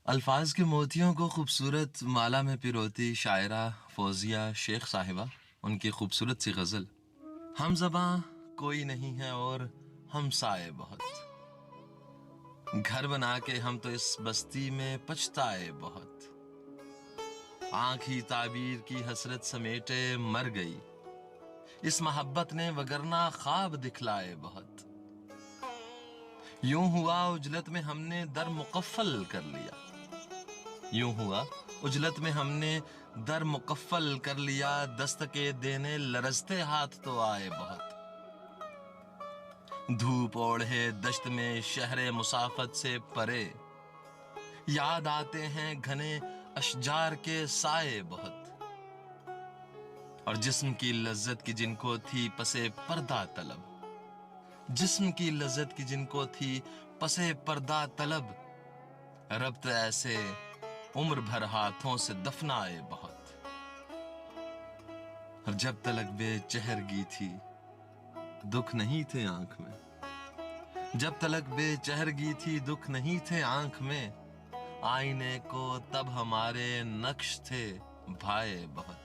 الفاظ کے موتیوں کو خوبصورت مالا میں پیروتی شاعرہ فوزیہ شیخ صاحبہ، ان کی خوبصورت سی غزل۔ ہم زباں کوئی نہیں ہے اور ہم سائے بہت، گھر بنا کے ہم تو اس بستی میں پچھتائے بہت، آنکھ ہی تعبیر کی حسرت سمیٹے مر گئی، اس محبت نے وگرنہ خواب دکھلائے بہت، یوں ہوا اجلت میں ہم نے در مقفل کر لیا، یوں ہوا اجلت میں ہم نے در مقفل کر لیا، دستکے دینے لرزتے ہاتھ تو آئے بہت، دھوپ اوڑھے دشت میں شہر مسافت سے پرے، یاد آتے ہیں گھنے اشجار کے سائے بہت، اور جسم کی لذت کی جن کو تھی پسے پردہ طلب، جسم کی لذت کی جن کو تھی پسے پردہ طلب، ربط ایسے عمر بھر ہاتھوں سے دفنائے بہت، اور جب تلک بے چہرگی تھی دکھ نہیں تھے آنکھ میں، جب تلک بے چہرگی تھی دکھ نہیں تھے آنکھ میں، آئینے کو تب ہمارے نقش تھے بھائے بہت،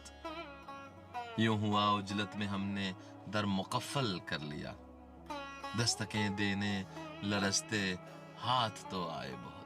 یوں ہوا اجلت میں ہم نے در مقفل کر لیا، دستکیں دینے لرزتے ہاتھ تو آئے بہت۔